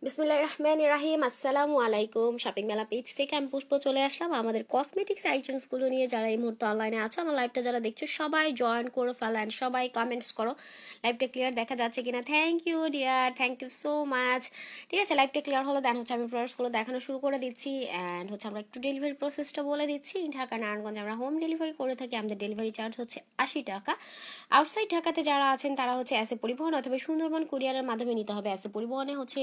বিসমিল্লাহির রহমানির রহিম। আসসালামু আলাইকুম। শপিং মেলা পেজ থেকে আমি পুষ্প চলে আসলাম আমাদের কসমেটিক্স আইটেমসগুলো নিয়ে। যারা এই মুহূর্তে অনলাইনে আছো, আমার লাইভটা যারা দেখছো সবাই জয়েন করো, ফলো অ্যান্ড সবাই কমেন্টস করো লাইভটা ক্লিয়ার দেখা যাচ্ছে কিনা। Thank you dear, thank you so much. ঠিক আছে, লাইভটা ক্লিয়ার হলো দেন হচ্ছে আমি প্রোডাক্টসগুলো দেখানো শুরু করে দিচ্ছি। অ্যান্ড হচ্ছে আমরা একটু ডেলিভারি প্রসেসটা বলে দিচ্ছি। ঢাকা নারায়ণগঞ্জ আমরা হোম ডেলিভারি করে থাকি। আমাদের ডেলিভারি চার্জ হচ্ছে 80 টাকা। আউটসাইড ঢাকাতে যারা আছেন তারা হচ্ছে এসএ পরিবহন অথবা সুন্দরবন কুরিয়ারের মাধ্যমে নিতে হবে। এসএ পরিবহনে হচ্ছে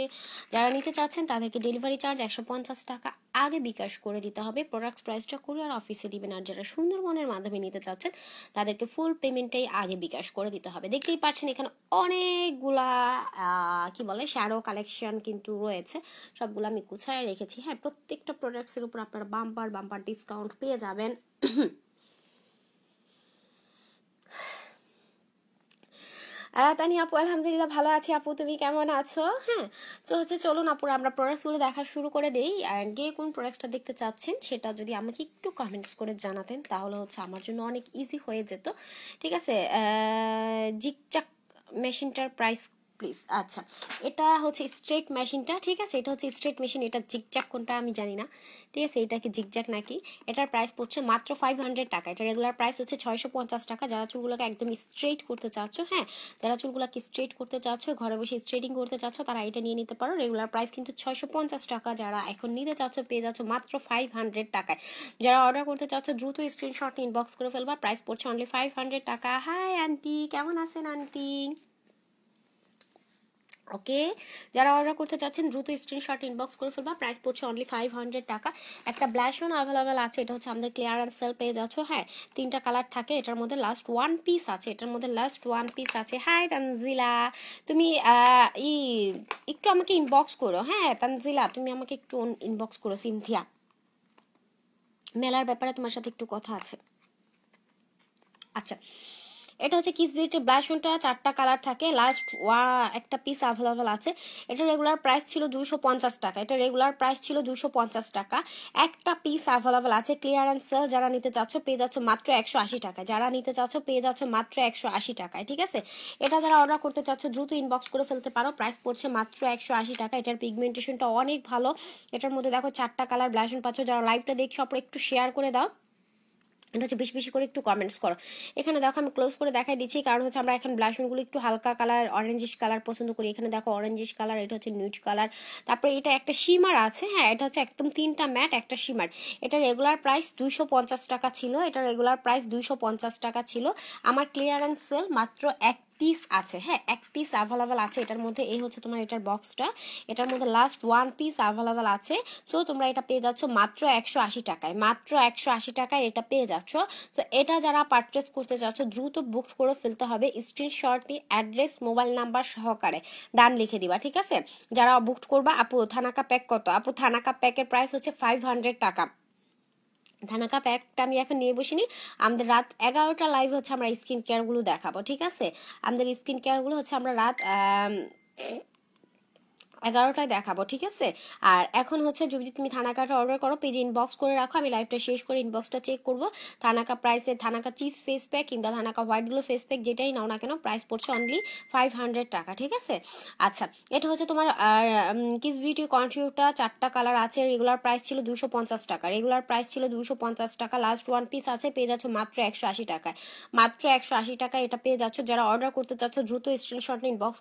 যারা নিতে চাচ্ছেন তাদেরকে ডেলিভারি চার্জ 150 টাকা আগে বিকাশ করে দিতে হবে। প্রোডাক্টস প্রাইসটা কুরিয়ার অফিসে দিবেন। আর যারা সুন্দরবনের মাধ্যমে নিতে চাচ্ছেন তাদেরকে ফুল পেমেন্টটাই আগে বিকাশ করে দিতে হবে। দেখতেই পাচ্ছেন এখানে অনেকগুলা কি বলে শ্যাডো কালেকশন কিন্তু রয়েছে, সবগুলো আমি গুছায় রেখেছি। হ্যাঁ, প্রত্যেকটা প্রোডাক্টসের উপর আপনারা বাম্পার ডিসকাউন্ট পেয়ে যাবেন। তানি আপু আলহামদুলিল্লাহ ভালো আছি। আপু তুমি কেমন আছো? হ্যাঁ, তো হচ্ছে চলুন আপুরা আমরা প্রোডাক্টসগুলো দেখা শুরু করে দেই। অ্যান্ড কে কোন প্রোডাক্টসটা দেখতে চাচ্ছেন সেটা যদি আমাকে একটু কমেন্টস করে জানাতেন তাহলে হচ্ছে আমার জন্য অনেক ইজি হয়ে যেত। ঠিক আছে, জিকচাক মেশিনটার প্রাইস প্লিজ। আচ্ছা, এটা হচ্ছে স্ট্রেট মেশিনটা। ঠিক আছে, এটা হচ্ছে স্ট্রেট মেশিন। এটা জিকজাক কোনটা আমি জানি না। ঠিক আছে, এটা কি জিকজাক নাকি? এটার প্রাইস পড়ছে মাত্র 500 টাকা। এটা রেগুলার প্রাইস হচ্ছে 650 টাকা। যারা চুলগুলোকে একদম স্ট্রেট করতে চাচ্ছ, হ্যাঁ, যারা চুলগুলোকে স্ট্রেট করতে চাচ্ছ, ঘরে বসে স্ট্রেটিং করতে চাচ্ছ, তারা এটা নিয়ে নিতে পারো। রেগুলার প্রাইস কিন্তু 650 টাকা। যারা এখন নিতে চাচ্ছ পেয়ে যাচ্ছ মাত্র 500 টাকায়। যারা অর্ডার করতে চাচ্ছ দ্রুত স্ক্রিনশট ইনবক্স করে ফেলবা। প্রাইস পড়ছে অনলি 500 টাকা। হাই আন্টি, কেমন আছেন আন্টি? ওকে, যারা অর্ডার করতে চাচ্ছেন দ্রুত স্ক্রিনশট ইনবক্স করে ফেলবা। প্রাইস পড়ছে অনলি 500 টাকা। একটা ব্লাশ অন অ্যাভেলেবেল আছে, এটা হচ্ছে আমাদের ক্লিয়ারেন্স সেল পেয়ে যাচ্ছ। হ্যাঁ, 3টা কালার থাকে, এটার মধ্যে লাস্ট ওয়ান পিস আছে। হাই তানজিলা, তুমি একটু আমাকে ইনবক্স করো। হ্যাঁ তানজিলা, তুমি আমাকে একটু ইনবক্স করো। সিনথিয়া, মেলার ব্যাপারে তোমার সাথে একটু কথা আছে। আচ্ছা, এটা হচ্ছে কিস বিউটি ব্লাশনটা। 4টা কালার থাকে, লাস্ট একটা পিস অ্যাভেলেবেল আছে। এটা রেগুলার প্রাইস ছিল 250 টাকা। একটা পিস অ্যাভেলেবেল আছে। ক্লিয়ারেন্স সেল, যারা নিতে চাচ্ছ পেয়ে যাচ্ছ মাত্র 180 টাকা। মাত্র 180 টাকায়। ঠিক আছে, এটা যারা অর্ডার করতে চাচ্ছ দ্রুত ইনবক্স করে ফেলতে পারো। প্রাইস পড়ছে মাত্র 180 টাকা। এটার পিগমেন্টেশনটা অনেক ভালো। এটার মধ্যে দেখো 4টা কালার ব্লাশন পাচ্ছ। যারা লাইভটা দেখছো অপর একটু শেয়ার করে দাও। এটা হচ্ছে বেশি বেশি করে একটু কমেন্টস করো। এখানে দেখো আমি ক্লোজ করে দেখাই দিচ্ছি, কারণ হচ্ছে আমরা এখন ব্লাশনগুলো একটু হালকা কালার, অরেঞ্জিশ কালার পছন্দ করি। এখানে দেখো অরেঞ্জিশ কালার, এটা হচ্ছে নিউড কালার, তারপরে এটা একটা শিমার আছে। হ্যাঁ, এটা হচ্ছে একদম 3টা ম্যাট, একটা শিমার। এটা রেগুলার প্রাইস 250 টাকা ছিল। আমার ক্লিয়ারেন্স সেল মাত্র এক পিস আছে। হ্যাঁ, এক পিস অ্যাভেলেবেল আছে এটার মধ্যে। এই হচ্ছে তোমার এটার বক্সটা, এটার মধ্যে লাস্ট ওয়ান পিস অ্যাভেলেবেল আছে। সো তোমরা এটা পেয়ে যাচ্ছ মাত্র 180 টাকায়। এটা পেয়ে যাচ্ছ। তো এটা যারা পারচেস করতে চাচ্ছ দ্রুত বুক করে ফেলতে হবে। স্ক্রিনশট নিয়ে অ্যাড্রেস, মোবাইল নাম্বার সহকারে ডান লিখে দিবা। ঠিক আছে, যারা বুক করবা। আপু থানাকা প্যাক কত? আপু থানাকা প্যাকের প্রাইস হচ্ছে 500 টাকা। ধানাকা প্যাকটা আমি এখন নিয়ে বসিনি। আমাদের রাত 11টা লাইভ হচ্ছে আমরা স্কিন কেয়ারগুলো দেখাবো। ঠিক আছে, আমাদের স্কিন কেয়ারগুলো হচ্ছে আমরা রাত 11টায় দেখাবো। ঠিক আছে, আর এখন হচ্ছে যদি তুমি থানাকাটা অর্ডার করো পেজে ইনবক্স করে রাখো, আমি লাইভটা শেষ করে ইনবক্সটা চেক করবো। থানাকা প্রাইসে থানাকা চিজ ফেস প্যাক কিংবা thanaka white glow face pack যেটাই নাও না কেন প্রাইস পড়ছে অনলি 500 টাকা। ঠিক আছে, আচ্ছা, এটা হচ্ছে তোমার কিস বিউটি কন্ট্রিউটা। 4টা কালার আছে। রেগুলার প্রাইস ছিল 250 টাকা। লাস্ট ওয়ান পিস আছে, পেয়ে যাচ্ছ মাত্র 180 টাকায়। এটা পেয়ে যাচ্ছ। যারা অর্ডার করতে চাচ্ছ দ্রুত স্ক্রিনশট ইনবক্স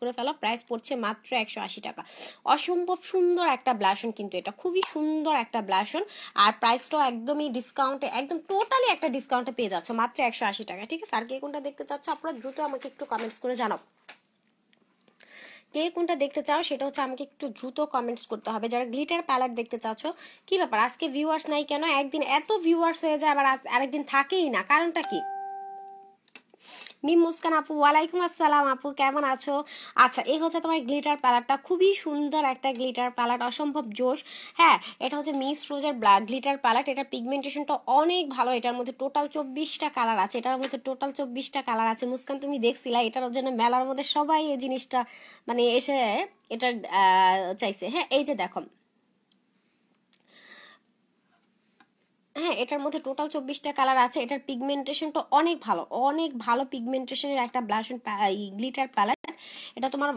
করে ফেলবা। প্রাইস পড়ছে মাত্র 180 টাকা। অসম্ভব সুন্দর একটা ব্লাশন, কিন্তু এটা খুবই সুন্দর একটা ব্লাশন, আর প্রাইসটাও একদমই ডিসকাউন্টে, একদম টোটালি একটা ডিসকাউন্টে পেয়ে যাচ্ছে মাত্র 180 টাকা। ঠিক আছে, আর কে কোনটা দেখতে চাচ্ছ আপনারা দ্রুত আমাকে একটু কমেন্টস করে জানাও। কে কোনটা দেখতে চাও সেটা হচ্ছে আমাকে একটু দ্রুত কমেন্টস করতে হবে। যারা গ্লিটার প্যালেট দেখতে চাচ্ছ, কি ব্যাপার আজকে ভিউয়ার্স নাই কেন? একদিন এত ভিউয়ার্স হয়ে যায় আবার আরেকদিন থাকেই না, কারণটা কি? মিম মুস্কান আপু, ওয়ালাইকুম আসসালাম আপু, কেমন আছো? আচ্ছা, এই হচ্ছে তোমার গ্লিটার প্যালেটটা, খুবই সুন্দর একটা গ্লিটার প্যালেট, অসম্ভব জোশ। হ্যাঁ, এটা হচ্ছে মিস রোজের গ্লিটার প্যালেট। এটার পিগমেন্টেশনটা অনেক ভালো। এটার মধ্যে টোটাল 24টা কালার আছে। এটার মধ্যে টোটাল 24টা কালার আছে। মুস্কান তুমি দেখছিলা, এটার জন্য মেলার মধ্যে সবাই এই জিনিসটা মানে এসে এটা চাইছে। হ্যাঁ, এই যে দেখো, হ্যাঁ এটার মধ্যে টোটাল 24টা কালার আছে। এটার পিগমেন্টেশনটা অনেক ভালো, অনেক ভালো পিগমেন্টেশনের একটা ব্লাশন গ্লিটার প্যালেট। এটা তোমার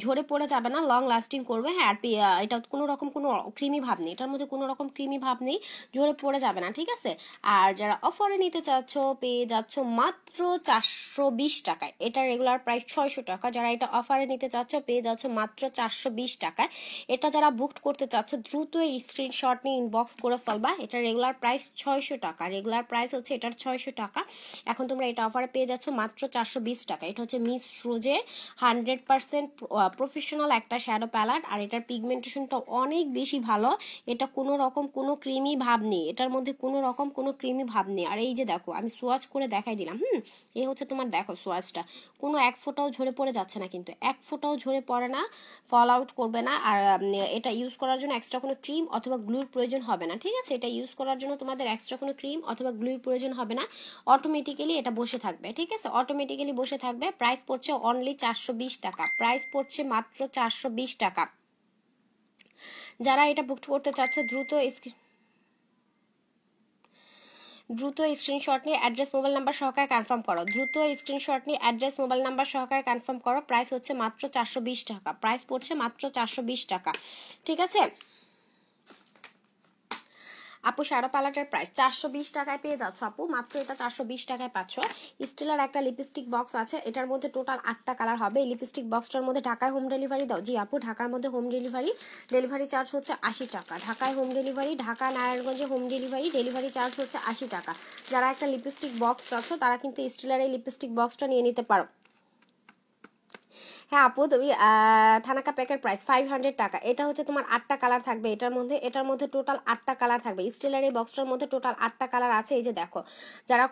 ঝরে পড়ে যাবে না, লং লাস্টিং করবে। হ্যাঁ, আর এটা কোনো রকম কোনো ক্রিমি ভাব নেই, এটার মধ্যে কোনো রকম ক্রিমি ভাব নেই, ঝরে পড়ে যাবে না। ঠিক আছে, আর যারা অফারে নিতে চাচ্ছ পেয়ে যাচ্ছ মাত্র 420 টাকায়। এটা রেগুলার প্রাইস 600 টাকা। যারা এটা অফারে নিতে চাচ্ছ পেয়ে যাচ্ছ মাত্র 420 টাকায়। এটা যারা বুক করতে চাচ্ছ দ্রুত স্ক্রিনশট নিয়ে ইনবক্স করে ফেলবা। এটা রেগুলার প্রাইস 600 টাকা, রেগুলার প্রাইস হচ্ছে এটার 600 টাকা। এখন তোমরা এটা অফারে পেয়ে যাচ্ছ মাত্র 420 টাকা। এটা হচ্ছে মিস রোজের 100% প্রফেশনাল একটা শ্যাডো প্যালেট, আর এটার পিগমেন্টেশনটা অনেক বেশি ভালো। এটা কোনো রকম কোনো ক্রিমি ভাব নেই, এটার মধ্যে কোনো রকম কোনো ক্রিমি ভাব নেই। আর এই যে দেখো, আমি সোয়াচ করে দেখাই দিলাম। এই হচ্ছে তোমার দেখো সোয়াচটা, কোনো এক ফোঁটাও ঝরে পড়ে যাচ্ছে না, কিন্তু এক ফোঁটাও ঝরে পড়ে না, ফল আউট করবে না। আর এটা ইউজ করার জন্য এক্সট্রা কোনো ক্রিম অথবা গ্লুর প্রয়োজন হবে না। ঠিক আছে, এটা ইউজ করার জন্য তোমাদের এক্সট্রা কোনো ক্রিম অথবা গ্লুর প্রয়োজন হবে না, অটোমেটিক্যালি এটা বসে থাকবে। ঠিক আছে, অটোমেটিক্যালি বসে থাকবে। প্রাইস পড়ছে অনলি 420 টাকা, প্রাইস পড়ছে মাত্র 420 টাকা। যারা এটা বুক করতে চাচ্ছ দ্রুত স্ক্রিনশট নিয়ে অ্যাড্রেস মোবাইল নাম্বার সহকারে কনফার্ম করো। দ্রুত স্ক্রিনশট নিয়ে অ্যাড্রেস মোবাইল নাম্বার সহকারে কনফার্ম করো। প্রাইস হচ্ছে মাত্র 420 টাকা, প্রাইস পড়ছে মাত্র 420 টাকা। ঠিক আছে আপু, শ্যাডো প্যালেটের প্রাইস 420 টাকায় পেয়ে যাচ্ছ আপু, মাত্র এটা 420 টাকায় পাচ্ছ। স্টিলের একটা লিপস্টিক বক্স আছে, এটার মধ্যে টোটাল 8টা কালার হবে। এই লিপস্টিক বক্সটার মধ্যে ঢাকায় হোম ডেলিভারি দাও? জি আপু, ঢাকার মধ্যে হোম ডেলিভারি, ডেলিভারি চার্জ হচ্ছে 80 টাকা। ঢাকায় হোম ডেলিভারি, ঢাকা নারায়ণগঞ্জে হোম ডেলিভারি, ডেলিভারি চার্জ হচ্ছে 80 টাকা। যারা একটা লিপস্টিক বক্স চাচ্ছ তারা কিন্তু স্টিলের এই লিপস্টিক বক্সটা নিয়ে নিতে পারো। হ্যাঁ আপু, তুমি থানাকা প্যাকের প্রাইস 500 টাকা। এটা হচ্ছে তোমার 8টা কালার থাকবে এটার মধ্যে টোটাল 8টা কালার থাকবে। স্টিলের এই বক্সটার মধ্যে টোটাল 8টা কালার আছে। এই যে দেখো, যারা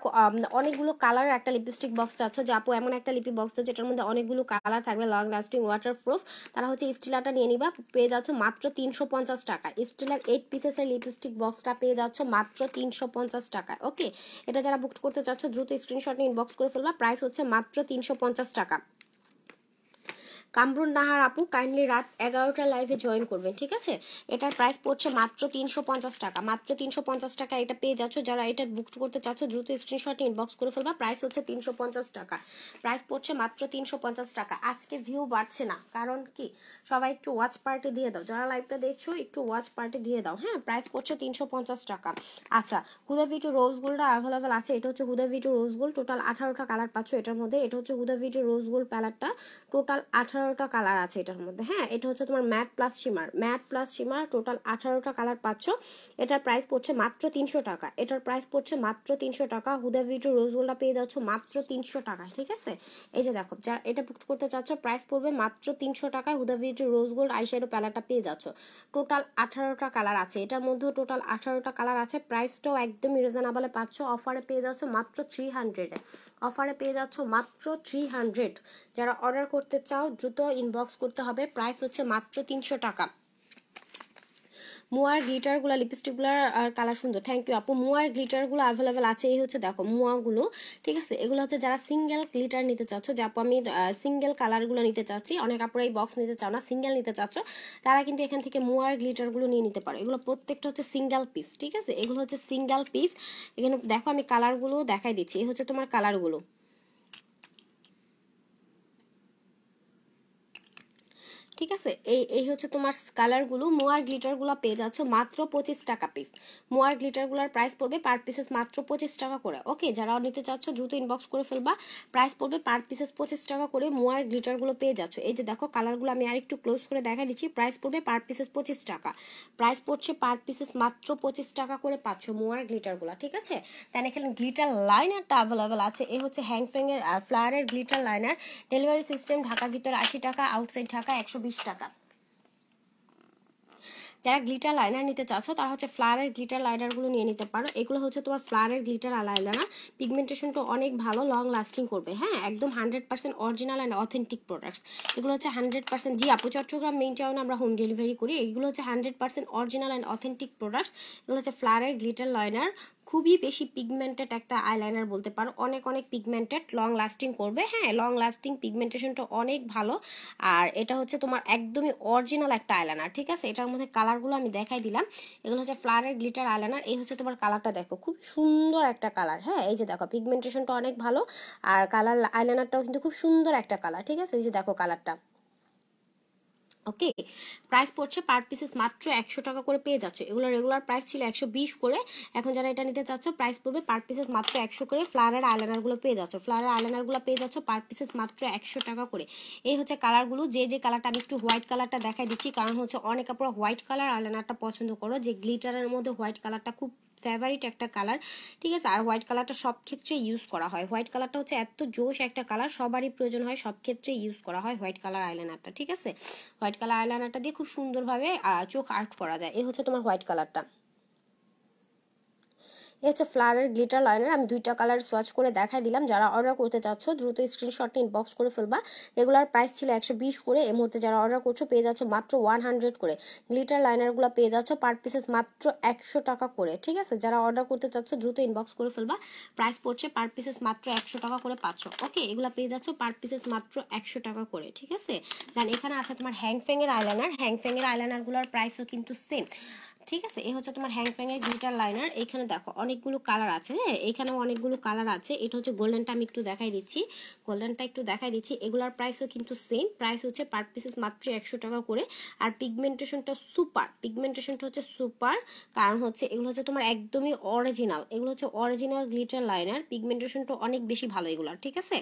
অনেকগুলো কালারের একটা লিপস্টিক বক্স চাচ্ছ, যে আপু এমন একটা লিপি বক্স যেটার মধ্যে অনেকগুলো কালার থাকবে, লং লাস্টিং, ওয়াটার প্রুফ, তারা হচ্ছে স্টিলারটা নিয়ে নিবা। পেয়ে যাচ্ছ মাত্র 350 টাকা। স্টিলার 8 পিসেসের লিপস্টিক বক্সটা পেয়ে যাচ্ছ মাত্র 350 টাকা। ওকে, এটা যারা বুক করতে চাচ্ছ দ্রুত স্ক্রিনশট নিয়ে ইনবক্স করে ফেলবা। প্রাইস হচ্ছে মাত্র 350 টাকা। কামরুন নাহার আপু, কাইন্ডলি রাত 11টা লাইভে জয়েন করবেন। ঠিক আছে, এটার প্রাইস পড়ছে মাত্র 350 টাকা, মাত্র 350 টাকা এটা পেয়ে যাচ্ছ। যারা এটা বুক করতে চাচ্ছ দ্রুত স্ক্রিনশট ইনবক্স করে ফেলবা। প্রাইস হচ্ছে 350 টাকা, প্রাইস পড়ছে মাত্র 350 টাকা। আজকে ভিউ বাড়ছে না, কারণ কি সবাই একটু ওয়াচ পার্টি দিয়ে দাও, যারা লাইভটা দেখছো একটু ওয়াচ পার্টি দিয়ে দাও। হ্যাঁ, প্রাইস পড়ছে 350 টাকা। আচ্ছা, হুদা ভিটু রোজ গোল্ডটা অ্যাভেলেবেল আছে। এটা হচ্ছে Huda V two rose gold, total 18টা কালার পাচ্ছ এটার মধ্যে। এটা হচ্ছে হুদা ভিটু রোজ গোল্ড প্যালেটটা, টোটাল 18টা কালার আছে এটার মধ্যে। হ্যাঁ, এটা হচ্ছে তোমার ম্যাট প্লাস শিমার, টোটাল 18টা কালার পাচ্ছ। এটার প্রাইস পড়ছে মাত্র 300 টাকা, এটার প্রাইস পড়ছে মাত্র 300 টাকা। হুদা ভিটু রোজ গোল্ডটা পেয়ে যাচ্ছ মাত্র 300 টাকা। ঠিক আছে, এই যে দেখো, যারা এটা বুক করতে চাচ্ছ প্রাইস পড়বে মাত্র 300 টাকায়। হুদা ভিটু রোজ গোল্ড আইশ্যাডো প্যালেটটা পেয়ে যাচ্ছ। টোটাল 18টা কালার আছে এটার মধ্যেও, টোটাল 18টা কালার আছে। প্রাইসটাও একদমই রিজনেবলে পাচ্ছ। অফারে পেয়ে যাচ্ছ মাত্র 300, অফারে পেয়ে যাচ্ছ মাত্র 300। যারা অর্ডার করতে চাও দ্রুত ইনবক্স করতে হবে। প্রাইস হচ্ছে মাত্র 300 টাকা। মুয়ার গ্লিটারগুলো, লিপস্টিকগুলোর আর কালার সুন্দর, থ্যাংক ইউ আপু। মুয়ার গ্লিটারগুলো অ্যাভেলেবেল আছে। এই হচ্ছে দেখো মুয়াগুলো। ঠিক আছে, এগুলো হচ্ছে যারা সিঙ্গেল গ্লিটার নিতে চাচ্ছ, যে আপু আমি সিঙ্গেল কালারগুলো নিতে চাচ্ছি, অনেক আপুরা এই বক্স নিতে চাও না, সিঙ্গেল নিতে চাচ্ছ, তারা কিন্তু এখান থেকে মুয়ার গ্লিটারগুলো নিয়ে নিতে পারো। এগুলো প্রত্যেকটা হচ্ছে সিঙ্গেল পিস। ঠিক আছে, এগুলো হচ্ছে সিঙ্গেল পিস। এখানে দেখো আমি কালারগুলো দেখাই দিচ্ছি। এই হচ্ছে তোমার কালারগুলো। ঠিক আছে, এই হচ্ছে তোমার কালারগুলো। মোয়ার গ্লিটারগুলো পেয়ে যাচ্ছ মাত্র 25 টাকা পিস। মোয়ার গ্লিটারগুলোর প্রাইস পড়বে পার পিসেস মাত্র 25 টাকা করে। ওকে, যারা নিতে চাচ্ছ দ্রুত ইনবক্স করে ফেলবা। প্রাইস পড়বে পার পিসেস 25 টাকা করে। মোয়ার গ্লিটারগুলো পেয়ে যাচ্ছ। এই যে দেখো কালারগুলো আমি আর একটু ক্লোজ করে দেখা দিচ্ছি। প্রাইস পড়বে পার পিসেস 25 টাকা। প্রাইস পড়ছে পার পিসেস মাত্র 25 টাকা করে পাচ্ছ মোয়ার গ্লিটারগুলো। ঠিক আছে, তাই এখানে গ্লিটার লাইনারটা অ্যাভেলেবেল আছে। এই হচ্ছে হ্যাংফ্যাংয়ের ফ্লাওয়ারের গ্লিটার লাইনার। ডেলিভারি সিস্টেম ঢাকার ভিতরে 80 টাকা, আউটসাইড ঢাকা 120 টাকা। যারা গ্লিটার লাইনার নিতে চাচ্ছ তারা হচ্ছে ফ্লাওয়ারের গ্লিটার লাইনারগুলো নিয়ে নিতে পারো। এগুলো হচ্ছে তোমার ফ্লাওয়ারের গ্লিটার লাইনার। পিগমেন্টেশনটা অনেক ভালো, লং লাস্টিং করবে। হ্যাঁ, একদম 100% অরিজিনাল অ্যান্ড অথেন্টিক প্রোডাক্টস। এগুলো হচ্ছে 100%, জি আপু চট্টগ্রাম মেইন টাউনে আমরা হোম ডেলিভারি করি। এগুলো হচ্ছে 100% অরিজিনাল অ্যান্ড অথেন্টিক প্রোডাক্টস। এগুলো হচ্ছে ফ্লাওয়ারের গ্লিটার লাইনার। খুবই বেশি পিগমেন্টেড একটা আইলাইনার বলতে পারো, অনেক পিগমেন্টেড, লং লাস্টিং করবে। হ্যাঁ, লং লাস্টিং, পিগমেন্টেশনটা অনেক ভালো। আর এটা হচ্ছে তোমার একদমই অরিজিনাল একটা আইলাইনার। ঠিক আছে, এটার মধ্যে কালারগুলো আমি দেখাই দিলাম। এগুলো হচ্ছে ফ্লাওয়ারের গ্লিটার আইলাইনার। এই হচ্ছে তোমার কালারটা, দেখো খুব সুন্দর একটা কালার। হ্যাঁ, এই যে দেখো পিগমেন্টেশনটা অনেক ভালো, আর কালার আইলাইনারটাও কিন্তু খুব সুন্দর একটা কালার। ঠিক আছে, এই যে দেখো কালারটা। ওকে, প্রাইস পড়ছে পার পিসেস মাত্র 100 টাকা করে পেয়ে যাচ্ছে। এগুলো রেগুলার প্রাইস ছিল 120 করে। এখন যারা এটা নিতে চাচ্ছ প্রাইস পড়বে পার পিসেস মাত্র 100 করে। ফ্লাওয়ারের আইলাইনারগুলো পেয়ে যাচ্ছ, ফ্লাওয়ারের আইলাইনারগুলো পেয়ে যাচ্ছ পার পিসেস মাত্র 100 টাকা করে। এই হচ্ছে কালারগুলো। যে কালারটা আমি একটু হোয়াইট কালারটা দেখাই দিচ্ছি, কারণ হচ্ছে অনেক আপনারা হোয়াইট কালার আইলাইনারটা পছন্দ করো, যে গ্লিটারের মধ্যে হোয়াইট কালারটা খুব ফেভারিট একটা কালার। ঠিক আছে, আর হোয়াইট কালারটা সব ক্ষেত্রে ইউজ করা হয়। হোয়াইট কালারটা হচ্ছে এত জোশ একটা কালার, সবারই প্রয়োজন হয়, সব ক্ষেত্রে ইউজ করা হয় হোয়াইট কালার আইলাইনারটা। ঠিক আছে, হোয়াইট কালার আইলাইনারটা দিয়ে খুব সুন্দরভাবে চোখ আর্ট করা যায়। এই হচ্ছে তোমার হোয়াইট কালারটা। এই হচ্ছে ফ্লাওয়ারের গ্লিটার লাইনার। আমি দুইটা কালার সোয়াচ করে দেখাই দিলাম। যারা অর্ডার করতে চাচ্ছ দ্রুত স্ক্রিনশট নিয়ে ইনবক্স করে ফেলবা। রেগুলার প্রাইস ছিল 120 করে, এই মুহূর্তে যারা অর্ডার করছো পেয়ে যাচ্ছ মাত্র 100 করে। গ্লিটার লাইনারগুলো পেয়ে যাচ্ছ পার পিসেস মাত্র 100 টাকা করে। ঠিক আছে, যারা অর্ডার করতে চাচ্ছ দ্রুত ইনবক্স করে ফেলবা। প্রাইস পড়ছে পার পিসেস মাত্র 100 টাকা করে পাচ্ছ। ওকে, এগুলো পেয়ে যাচ্ছ পার পিসেস মাত্র 100 টাকা করে। ঠিক আছে, দেন এখানে আছে তোমার হ্যাংফ্যাংয়ের আইলাইনার। হ্যাংফ্যাংয়ের আইলাইনারগুলোর প্রাইসও কিন্তু সেম। ঠিক আছে, এই হচ্ছে তোমার হ্যাংফ্যাংয়ের গ্লিটার লাইনার। এখানে দেখো অনেকগুলো কালার আছে। হ্যাঁ, এখানেও অনেকগুলো কালার আছে। এটা হচ্ছে গোল্ডেনটা, আমি একটু দেখাই দিচ্ছি। গোল্ডেনটা একটু দেখাই দিচ্ছি। এগুলোর প্রাইসও কিন্তু সেম। প্রাইস হচ্ছে পার পিসেস মাত্র 100 টাকা করে। আর পিগমেন্টেশনটা সুপার, পিগমেন্টেশনটা হচ্ছে সুপার, কারণ হচ্ছে এগুলো হচ্ছে তোমার একদমই অরিজিনাল। এগুলো হচ্ছে অরিজিনাল গ্লিটার লাইনার। পিগমেন্টেশনটা অনেক বেশি ভালো এগুলার। ঠিক আছে,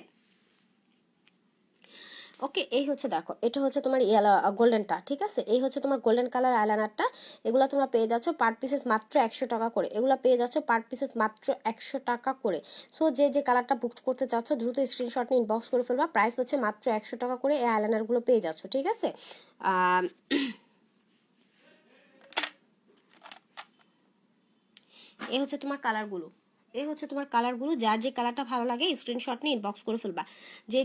ওকে, এই হচ্ছে দেখো এটা হচ্ছে তোমার গোল্ডেনটা। ঠিক আছে, এই হচ্ছে তোমার গোল্ডেন কালার আইলাইনারটা। এগুলো তোমরা পেয়ে যাচ্ছ পার পিসেস মাত্র 100 টাকা করে। এগুলো পেয়ে যাচ্ছ পার পিসেস মাত্র 100 টাকা করে। সো যে কালারটা বুক করতে চাচ্ছ দ্রুত স্ক্রিনশট নিয়ে ইনবক্স করে ফেলবা। প্রাইস হচ্ছে মাত্র 100 টাকা করে। এই আইলাইনারগুলো পেয়ে যাচ্ছ। ঠিক আছে, এই হচ্ছে তোমার কালারগুলো। এই হচ্ছে তোমার কালারগুলো। যার যে কালারটা ভালো লাগে স্ক্রিনশট নিয়ে ইনবক্স করে ফেলবা।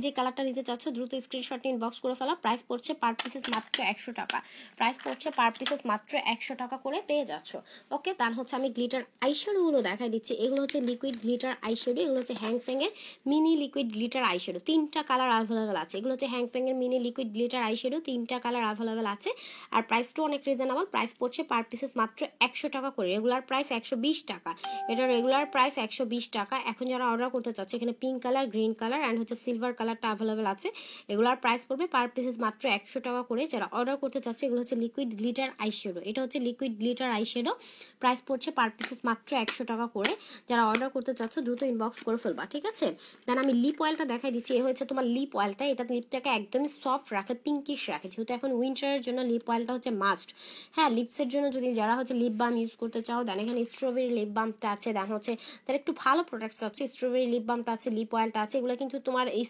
যে কালারটা নিতে চাচ্ছ দ্রুত স্ক্রিনশট নিয়ে ইনবক্স করে ফেলা। প্রাইস পড়ছে পার পিসেস মাত্র 100 টাকা। প্রাইস পড়ছে পার পিসেস মাত্র 100 টাকা করে পেয়ে যাচ্ছ। ওকে, তার হচ্ছে আমি গ্লিটার আইশ্যাডোগুলো দেখাই দিচ্ছি। এগুলো হচ্ছে লিকুইড গ্লিটার আইশ্যাডো। এগুলো হচ্ছে হ্যাংফ্যাংয়ের মিনি লিকুইড গ্লিটার আইশ্যাডো। 3টা কালার অ্যাভেলেবেল আছে। এগুলো হচ্ছে হ্যাংফ্যাংয়ের মিনি লিকুইড গ্লিটার আইশ্যাডো। 3টা কালার অ্যাভেলেবেল আছে। আর প্রাইসটাও অনেক রিজনেবল। প্রাইস পড়ছে পার পিসেস মাত্র 100 টাকা করে। রেগুলার প্রাইস 120 টাকা। এটা রেগুলার প্রাইস 120 টাকা। এখন যারা অর্ডার করতে চাচ্ছে এখানে pink colour, green colour and হচ্ছে সিলভার কালারটা অ্যাভেলেবেল আছে। এগুলোর প্রাইস পড়বে পার পিসেস মাত্র 100 টাকা করে। যারা অর্ডার করতে চাচ্ছে এগুলো হচ্ছে লিকুইড গ্লিটার আইশ্যাডো। এটা হচ্ছে লিকুইড গ্লিটার আইশ্যাডো। প্রাইস পড়ছে পার পিসেস মাত্র 100 টাকা করে। যারা অর্ডার করতে চাচ্ছ দ্রুত ইনবক্স করে ফেলবা। ঠিক আছে, দেন আমি লিপ অয়েলটা দেখাই দিচ্ছি। এ হচ্ছে তোমার লিপ অয়েলটা। এটা লিপটাকে একদমই সফট রাখে, পিঙ্কিশ রাখে, যেহেতু এখন উইন্টারের জন্য লিপ অয়েলটা হচ্ছে মাস্ট। হ্যাঁ, লিপসের জন্য যদি যারা হচ্ছে লিপ বাম ইউজ করতে চাও, দেন এখানে স্ট্রবেরি লিপ বামটা আছে। দেন হচ্ছে তার একটু ভালো প্রোডাক্টস আছে, স্ট্রবেরি লিপ বামটা আছে, লিপ অয়েলটা আছে। এগুলো কিন্তু তোমার এই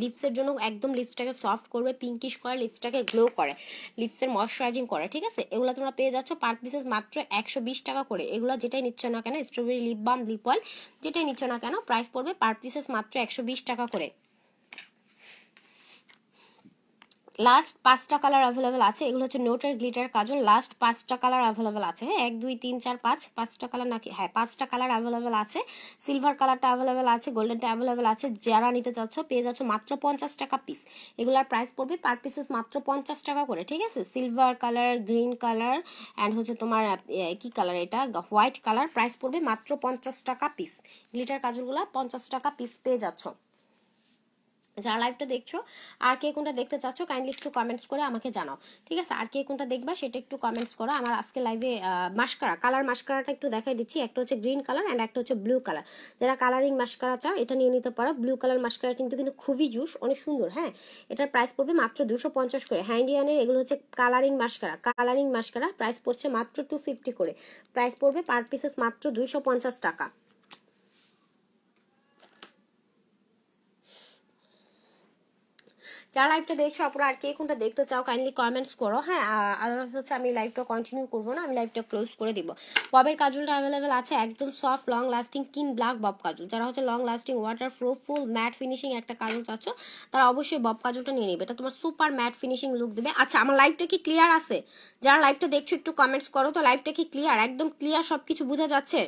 লিপসের জন্য একদম লিপসটাকে সফট করবে, পিঙ্কিশ করে, লিপসটাকে গ্লো করে, লিপসের ময়শ্চারাইজিং করে। ঠিক আছে, এগুলো তোমরা পেয়ে যাচ্ছ পার পিসেস মাত্র 120 টাকা করে। এগুলো যেটাই নিচ্ছ না কেন, strawberry lip balm, lip oil যেটাই নিচ্ছ না কেন, প্রাইস পড়বে পার পিসেস মাত্র 120 টাকা করে। লাস্ট 5টা কালার অ্যাভেলেবেল আছে। এগুলো হচ্ছে নোটের গ্লিটার কাজল। লাস্ট 5টা কালার অ্যাভেলেবেল আছে। হ্যাঁ, 1 2 3 4 5, 5টা কালার নাকি? হ্যাঁ, 5টা কালার অ্যাভেলেবেল আছে। সিলভার কালারটা অ্যাভেলেবেল আছে, গোল্ডেনটা অ্যাভেলেবেল আছে। যারা নিতে চাচ্ছ পেয়ে যাচ্ছ মাত্র 50 টাকা পিস। এগুলোর প্রাইস পড়বে পার পিসেস মাত্র 50 টাকা করে। ঠিক আছে, silver colour, green colour and হচ্ছে তোমার কি কালার, এটা হোয়াইট কালার। প্রাইস পড়বে মাত্র 50 টাকা পিস। গ্লিটার কাজলগুলো 50 টাকা পিস পেয়ে যাচ্ছ। যারা লাইভটা দেখছো আর কে কোনটা দেখতে চাচ্ছ কাইন্ডলি একটু কমেন্টস করে আমাকে জানাও, ঠিক আছে? আর কে কোনটা দেখবা সেটা একটু কমেন্টস করো। আমার আজকে লাইভে মাস্কারা কালার মাস্কারাটা একটু দেখাই দিচ্ছি। একটা হচ্ছে গ্রিন কালার অ্যান্ড একটা হচ্ছে ব্লু কালার। যারা কালারিং মাস্কারা চাও এটা নিয়ে নিতে পারো। ব্লু কালার মাস্কারা কিন্তু খুবই জুস, অনেক সুন্দর। হ্যাঁ, এটার প্রাইস পড়বে মাত্র 250 করে। হ্যান্ডিয়ানের এগুলো হচ্ছে কালারিং মাস্কারা প্রাইস পড়ছে মাত্র 250 করে। প্রাইস পড়বে পার পিসেস মাত্র 250 টাকা। যারা লাইভটা দেখছো আপনারা আর কে কোনটা দেখতে চাও কাইন্ডলি কমেন্টস করো। হ্যাঁ, আদারওয়াইজ হচ্ছে আমি লাইভটা কন্টিনিউ করবো না, আমি লাইভটা ক্লোজ করে দিব। ববের কাজলটা অ্যাভেলেবেল আছে, একদম সফট লং লাস্টিং কিন ব্ল্যাক বব কাজল। যারা হচ্ছে লং লাস্টিং ওয়াটার প্রুফ ফুল ম্যাট ফিনিশিং একটা কাজল চাচ্ছ তারা অবশ্যই বব কাজলটা নিয়ে নেবে। এটা তোমার সুপার ম্যাট ফিনিশিং লুক দেবে। আচ্ছা, আমার লাইভটা কি ক্লিয়ার আছে? যারা লাইভটা দেখছো একটু কমেন্টস করো তো, লাইভটা কি ক্লিয়ার? একদম ক্লিয়ার, সবকিছু বোঝা যাচ্ছে?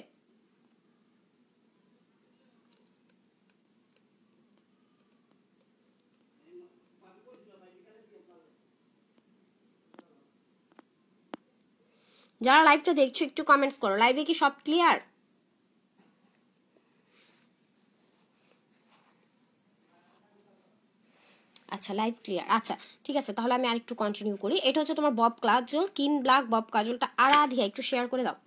যারা লাইভটা দেখছো একটু কমেন্টস করো, লাইভে কি সব ক্লিয়ার? আচ্ছা, লাইভ ক্লিয়ার। আচ্ছা ঠিক আছে, তাহলে আমি আরেকটু কন্টিনিউ করি। এটা হচ্ছে তোমার বব কাজল, কিন ব্ল্যাক বব কাজলটা আরাধিয়া একটু শেয়ার করে দাও।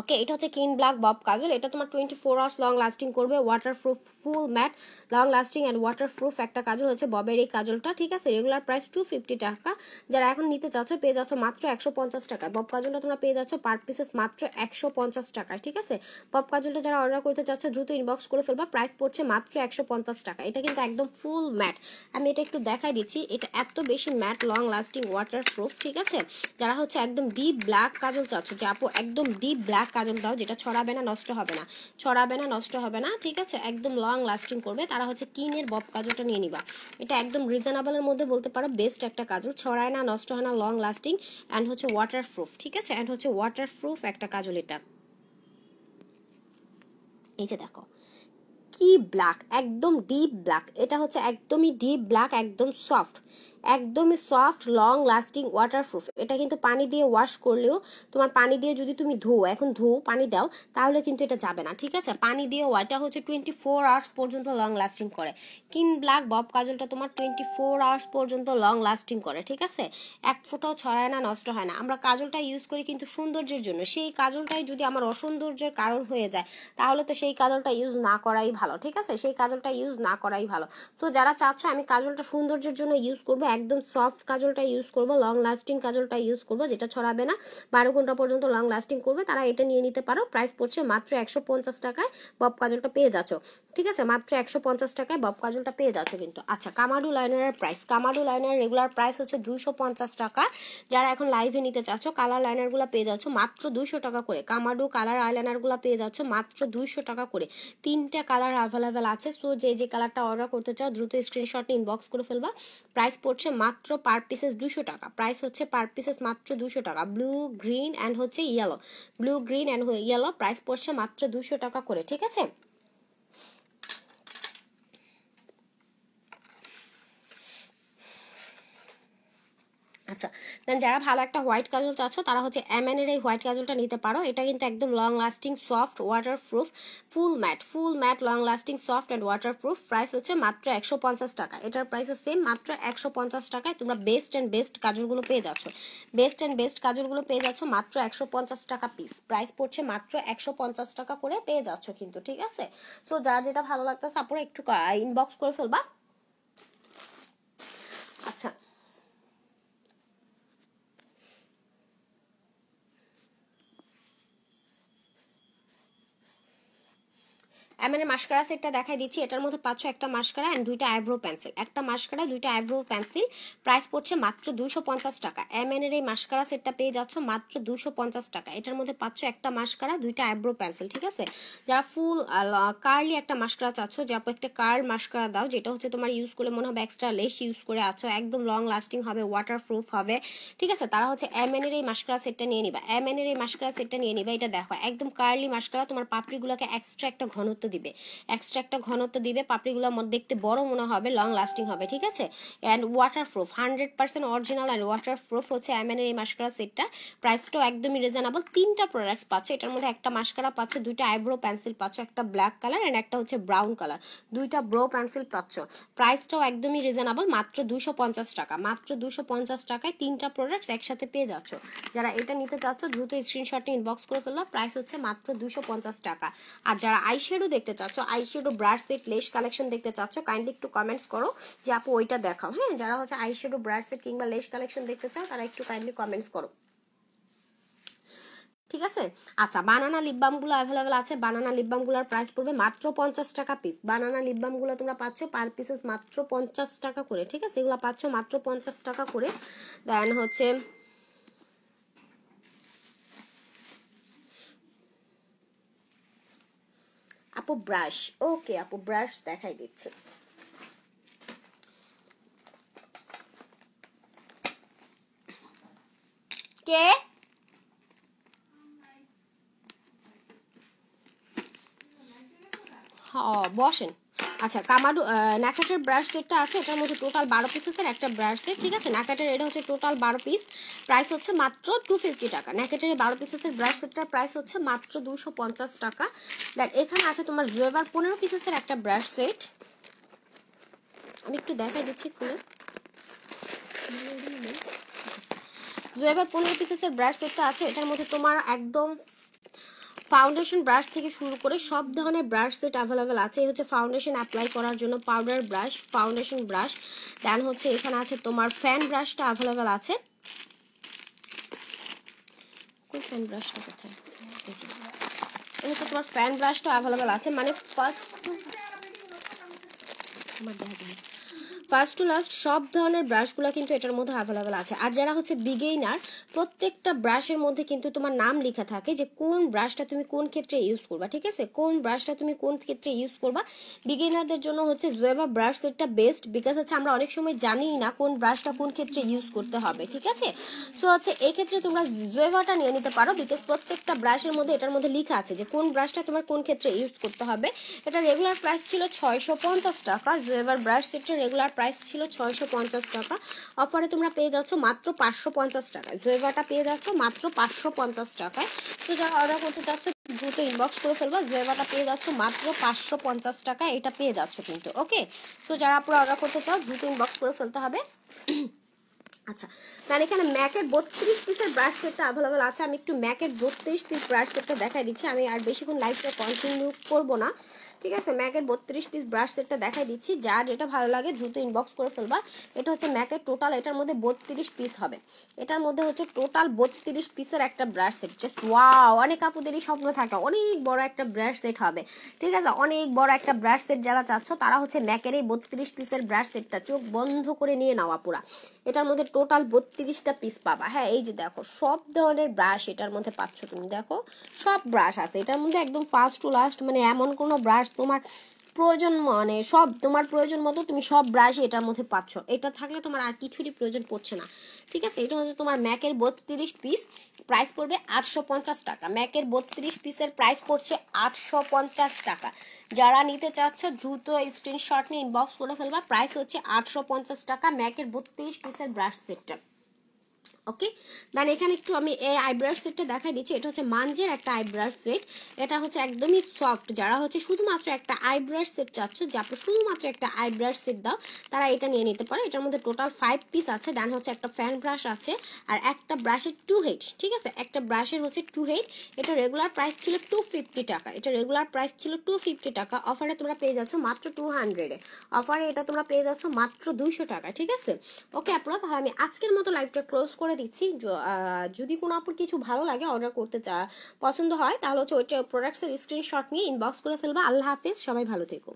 ওকে, এটা হচ্ছে কিন ব্ল্যাক বব কাজল। এটা তোমার 24 আওয়ার্স লং লাস্টিং করবে, waterproof full matte long lasting and waterproof একটা কাজল হচ্ছে ববের এই কাজলটা, ঠিক আছে? রেগুলার প্রাইস 250 টাকা। যারা এখন নিতে চাচ্ছ পেয়ে যাচ্ছ মাত্র 150 টাকায়। বব কাজলটা তোমরা পেয়ে যাচ্ছ পার পিসেস মাত্র 150 টাকায়, ঠিক আছে? বব কাজলটা যারা অর্ডার করতে চাচ্ছ দ্রুত ইনবক্স করে ফেলবা, প্রাইস পড়ছে মাত্র 150 টাকা। এটা কিন্তু একদম ফুল ম্যাট, আমি এটা একটু দেখাই দিচ্ছি। এটা এত বেশি ম্যাট লং লাস্টিং ওয়াটারপ্রুফ, ঠিক আছে? যারা হচ্ছে একদম ডিপ ব্ল্যাক কাজল চাচ্ছ যে আপু একদম ডিপ ব্ল্যাক কাজল দাও যেটা ছড়াবে না নষ্ট হবে না, ঠিক আছে? একদম লং লাস্টিং করবে, তারা হচ্ছে কিনের বব কাজলটা নিয়ে নিবা। এটা একদম রিজনেবলের মধ্যে বলতে পারো বেস্ট একটা কাজল, ছড়ায় না, নষ্ট হয় না, লং লাস্টিং অ্যান্ড হচ্ছে ওয়াটারপ্রুফ, ঠিক আছে? অ্যান্ড হচ্ছে ওয়াটারপ্রুফ একটা কাজল এটা। এই যে দেখো কি ব্ল্যাক, একদম ডিপ ব্ল্যাক। এটা হচ্ছে একদমই ডিপ ব্ল্যাক, একদমই সফট লং লাস্টিং ওয়াটারপ্রুফ। এটা কিন্তু পানি দিয়ে ওয়াশ করলেও, তোমার পানি দিয়ে যদি তুমি এখন পানি দাও তাহলে কিন্তু এটা যাবে না, ঠিক আছে? পানি দিয়ে এটা হচ্ছে 24 আওয়ার্স পর্যন্ত লং লাস্টিং করে। কিন ব্ল্যাক বব কাজলটা তোমার 24 আওয়ার্স পর্যন্ত লং লাস্টিং করে, ঠিক আছে? এক ফোঁটাও ছড়ায় না, নষ্ট হয় না। আমরা কাজলটা ইউজ করি কিন্তু সৌন্দর্যের জন্য, সেই কাজলটাই যদি আমার অসৌন্দর্যের কারণ হয়ে যায় তাহলে তো সেই কাজলটা ইউজ না করাই ভালো, ঠিক আছে? সেই কাজলটা ইউজ না করাই ভালো। তো যারা চাচ্ছ আমি কাজলটা সৌন্দর্যের জন্য ইউজ করবো, একদম সফট কাজলটা ইউজ করবো, লং লাস্টিং কাজলটা ইউজ করবো যেটা ছড়াবে না, 12 ঘন্টা পর্যন্ত লং লাস্টিং করবে, তারা এটা নিয়ে নিতে পারো। প্রাইস পড়ছে মাত্র 150 টাকায় বব কাজলটা পেয়ে যাচ্ছ, ঠিক আছে? মাত্র 150 টাকায় বব কাজলটা পেয়ে যাচ্ছ কিন্তু। আচ্ছা, কামাডু লাইনারের প্রাইস, কামাডু লাইনারের রেগুলার প্রাইস হচ্ছে 250 টাকা। যারা এখন লাইভে নিতে চাচ্ছ কালার লাইনারগুলো পেয়ে যাচ্ছ মাত্র 200 টাকা করে। কামাডু কালার আইলাইনারগুলো পেয়ে যাচ্ছ মাত্র 200 টাকা করে। 3টা কালার অ্যাভেলেবেল আছে, সো যে কালারটা অর্ডার করতে চাও দ্রুত স্ক্রিনশট ইনবক্স করে ফেলবা। প্রাইস পড়ছে মাত্র পার পিসেস 200 টাকা। প্রাইস হচ্ছে পার পিসেস মাত্র 200 টাকা। ব্লু গ্রিন অ্যান্ড হচ্ছে ইয়েলো, প্রাইস পড়ছে মাত্র 200 টাকা করে, ঠিক আছে? আচ্ছা, দেন যারা ভালো একটা হোয়াইট কাজল চাচ্ছ তারা হচ্ছে এমএন এর এই হোয়াইট কাজলটা নিতে পারো। এটা কিন্তু একদম long lasting soft waterproof full matte long lasting soft and waterproof. Price হচ্ছে মাত্র 150 টাকা। এটার প্রাইসও সেম, মাত্র 150 টাকায় তোমরা বেস্ট কাজলগুলো পেয়ে যাচ্ছ মাত্র 150 টাকা পিস। প্রাইস পড়ছে মাত্র 150 টাকা করে পেয়ে যাচ্ছ কিন্তু, ঠিক আছে? সো যার যেটা ভালো লাগতেছে আপনারা একটু ইনবক্স করে ফেলবা। আচ্ছা, এমএনের মাস্কারা সেটটা দেখাই দিচ্ছি। এটার মধ্যে পাচ্ছ একটা মাস্কারা এন্ড দুইটা আইব্রো পেন্সিল, একটা মাস্কারা দুইটা আইব্রো পেন্সিল। প্রাইস পড়ছে মাত্র 250 টাকা। এমএনের এই মাস্কারা সেটটা পেয়ে যাচ্ছ মাত্র 250 টাকা। এটার মধ্যে পাচ্ছ একটা মাস্কারা দুইটা আইব্রো পেন্সিল, ঠিক আছে? যারা ফুল কার্লি একটা মাস্কারা চাচ্ছ যে আপু একটা কার্ল মাস্কারা দাও যেটা হচ্ছে তোমার ইউজ করলে মনে হবে এক্সট্রা লেস ইউজ করে আছো, একদম লং লাস্টিং হবে, ওয়াটারপ্রুফ হবে, ঠিক আছে? তারা হচ্ছে এমএনের এই মাস্কারা সেটটা নিয়ে নিবা। এটা দেখো একদম কার্লি মাস্কারা, তোমার পাপড়িগুলোকে এক্সট্রা একটা ঘনত্ব দিবে, এক্সট্রা একটা ঘনত্ব দিবে, পাপড়িগুলো দেখতে বড় মনে হবে, লং লাস্টিং হবে, ঠিক আছে। And waterproof, 100% original and waterproof হচ্ছে এমএনের এই মাস্কারা সেটটা। প্রাইসটাও একদমই রিজনেবল। 3টা প্রোডাক্টস পাচ্ছ, এটার মধ্যে একটা মাস্কারা পাচ্ছ, 2টা আইব্রো পেন্সিল পাচ্ছ, একটা ব্ল্যাক কালার অ্যান্ড একটা হচ্ছে ব্রাউন কালার, 2টা ব্রো পেন্সিল পাচ্ছ। প্রাইসটাও একদমই রিজনেবল, মাত্র 250 টাকা। মাত্র 250 টাকায় 3টা প্রোডাক্টস একসাথে পেয়ে যাচ্ছ। যারা এটা নিতে চাচ্ছ দ্রুত স্ক্রিনশটে ইনবক্স করে ফেললো, প্রাইস হচ্ছে মাত্র 250 টাকা। আর যারা আইশ্যাডো দেখতে চাচ্ছ, eyeshadow brush set less collection দেখতে চাচ্ছ, কাইন্ডলি একটু কমেন্টস করো যে আপু ওইটা দেখাও। হ্যাঁ, যারা হচ্ছে আইশ্যাডো ব্রাশ সেট কিংবা লেস কালেকশন দেখতে চাও তারা একটু কাইন্ডলি কমেন্টস করো, ঠিক আছে। আচ্ছা, বানানা লিপ বামগুলো অ্যাভেলেবেল আছে। বানানা লিপ বামগুলোর প্রাইস পড়বে মাত্র 50 টাকা পিস। বানানা লিপ বামগুলো তোমরা পাচ্ছ পার পিসেস মাত্র 50 টাকা করে, ঠিক আছে। এগুলো পাচ্ছ মাত্র 50 টাকা করে। দেন হচ্ছে আপু ব্রাশ, ওকে আপু ব্রাশ দেখাই দিচ্ছে। কে বসেন। আচ্ছা, কামাডু ন্যাকাটের ব্রাশ সেটটা আছে, এটার মধ্যে টোটাল 12 পিসের একটা ব্রাশ সেট, ঠিক আছে। ন্যাকাটের এটা হচ্ছে টোটাল 12 পিস, প্রাইস হচ্ছে মাত্র 250 টাকা। ন্যাকাটের 12 পিসের ব্রাশ সেটটার প্রাইস হচ্ছে মাত্র 250 টাকা। দেখ এখানে আছে তোমার জুয়েবার 15 পিসের একটা ব্রাশ সেট, আমি একটু দেখাই দিচ্ছি খুলে। জুয়েবার 15 পিসের ব্রাশ সেটটা আছে, এটার মধ্যে তোমার একদম ফাউন্ডেশন ব্রাশ থেকে শুরু করে সব ধরনের ব্রাশ সেট অ্যাভেলেবেল আছে। এই হচ্ছে ফাউন্ডেশন অ্যাপ্লাই করার জন্য পাউডার ব্রাশ, ফাউন্ডেশন ব্রাশ। দেন হচ্ছে এখানে আছে তোমার ফ্যান ব্রাশটা অ্যাভেলেবেল আছে। কোন ফ্যান ব্রাশটা কোথায়? এই হচ্ছে তোমার ফ্যান ব্রাশটা অ্যাভেলেবেল আছে, মানে ফার্স্ট টু লাস্ট সব ধরনের ব্রাশগুলো কিন্তু এটার মধ্যে অ্যাভেলেবেল আছে। আর যারা হচ্ছে বিগিনার, প্রত্যেকটা ব্রাশের মধ্যে কিন্তু তোমার নাম লেখা থাকে যে কোন ব্রাশটা তুমি কোন ক্ষেত্রে ইউজ করবা, ঠিক আছে। কোন ব্রাশটা তুমি কোন ক্ষেত্রে ইউজ করবা। বিগিনারদের জন্য হচ্ছে জুয়েবা ব্রাশ সেটটা বেস্ট, বিকজ হচ্ছে আমরা অনেক সময় জানি না কোন ব্রাশটা কোন ক্ষেত্রে ইউজ করতে হবে, ঠিক আছে। সো হচ্ছে এই ক্ষেত্রে তোমরা জুয়েবাটা নিয়ে নিতে পারো, বিকজ প্রত্যেকটা ব্রাশের মধ্যে এটার মধ্যে লেখা আছে যে কোন ব্রাশটা তোমার কোন ক্ষেত্রে ইউজ করতে হবে। এটা রেগুলার প্রাইস ছিল 650 টাকা। জুয়েবার ব্রাশ সেটটা রেগুলার প্রাইস ছিল 650 টাকা, অফারে তোমরা পেয়ে যাচ্ছ মাত্র 550 টাকায়। জুয়েবাটা পেয়ে যাচ্ছ মাত্র 550 টাকায়। তো যারা অর্ডার করতে চাচ্ছ দ্রুত ইনবক্স করে ফেলবা। জুয়েবাটা পেয়ে যাচ্ছ মাত্র 550 টাকায়, এটা পেয়ে যাচ্ছ কিন্তু, ওকে। তো যারা পুরো অর্ডার করতে চাও দ্রুত ইনবক্স করে ফেলতে হবে। আচ্ছা, তার এখানে ম্যাকের 32 পিসের ব্রাশ সেটটা অ্যাভেলেবেল আছে। আমি একটু ম্যাকের 32 পিস ব্রাশ সেটটা দেখাই দিচ্ছি, আমি আর বেশিক্ষণ লাইভটা কন্টিনিউ করবো না, ঠিক আছে। ম্যাকের 32 পিস ব্রাশ সেটটা দেখাই দিচ্ছি, যা যেটা ভালো লাগে দ্রুত ইনবক্স করে ফেলবা। এটা হচ্ছে ম্যাকের টোটাল, এটার মধ্যে 32 পিস হবে। এটার মধ্যে হচ্ছে টোটাল 32 পিসের একটা ব্রাশ সেট। জাস্ট ওয়াও, অনেক আপুদেরই স্বপ্ন থাকে অনেক বড় একটা ব্রাশ সেট হবে, ঠিক আছে। অনেক বড় একটা ব্রাশ সেট যারা চাচ্ছ তারা হচ্ছে ম্যাকের এই 32 পিসের ব্রাশ সেটটা চোখ বন্ধ করে নিয়ে নাও পুরা। এটার মধ্যে টোটাল 32টা পিস পাবা। হ্যাঁ, এই যে দেখো সব ধরনের ব্রাশ এটার মধ্যে পাচ্ছ তুমি, দেখো সব ব্রাশ আছে এটার মধ্যে, একদম ফার্স্ট টু লাস্ট, মানে এমন কোনো ব্রাশ তোমার প্রয়োজন, মানে সব তোমার প্রয়োজন মতো তুমি সব ব্রাশ এটার মধ্যে পাচ্ছ। এটা থাকলে তোমার আর কিছুরই প্রয়োজন পড়ছে না, ঠিক আছে। এটা হচ্ছে তোমার ম্যাকের 32 পিস, প্রাইস পড়বে 850 টাকা। ম্যাকের 32 পিসের প্রাইস পড়ছে 850 টাকা। যারা নিতে চাচ্ছ দ্রুত স্ক্রিনশট নিয়ে ইনবক্স করে ফেলবা। প্রাইস হচ্ছে 850 টাকা ম্যাকের 32 পিসের ব্রাশ সেটটা, ওকে। দেন এখানে একটু আমি এই আইব্রাশ সেটটা দেখাই দিচ্ছি। এটা হচ্ছে মানজের একটা আইব্রাশ সেট, এটা হচ্ছে একদমই সফট। যারা হচ্ছে শুধুমাত্র একটা আইব্রাশ সেট চাচ্ছ, যে আপনি শুধুমাত্র একটা আইব্রাশ সেট দাও, তারা এটা নিয়ে নিতে পারে। এটার মধ্যে টোটাল 5 পিস আছে। দেন হচ্ছে একটা ফ্যান ব্রাশ আছে, আর একটা ব্রাশের 2 হেড, ঠিক আছে। একটা ব্রাশের হচ্ছে 2 হেড। এটা রেগুলার প্রাইস ছিল 250 টাকা। এটা রেগুলার প্রাইস ছিল 250 টাকা, অফারে তোমরা পেয়ে যাচ্ছ মাত্র 200-এ। অফারে এটা তোমরা পেয়ে যাচ্ছ মাত্র 200 টাকা, ঠিক আছে। ওকে আপনারা, তাহলে আমি আজকের মতো লাইভটা ক্লোজ করে দিচ্ছি। যদি কোনো আপুর কিছু ভালো লাগে, অর্ডার করতে পছন্দ হয়, তাহলে হচ্ছে ওইটা প্রোডাক্টসের স্ক্রিনশট নিয়ে ইনবক্স করে ফেলবা। আল্লাহ হাফিজ, সবাই ভালো থেকো।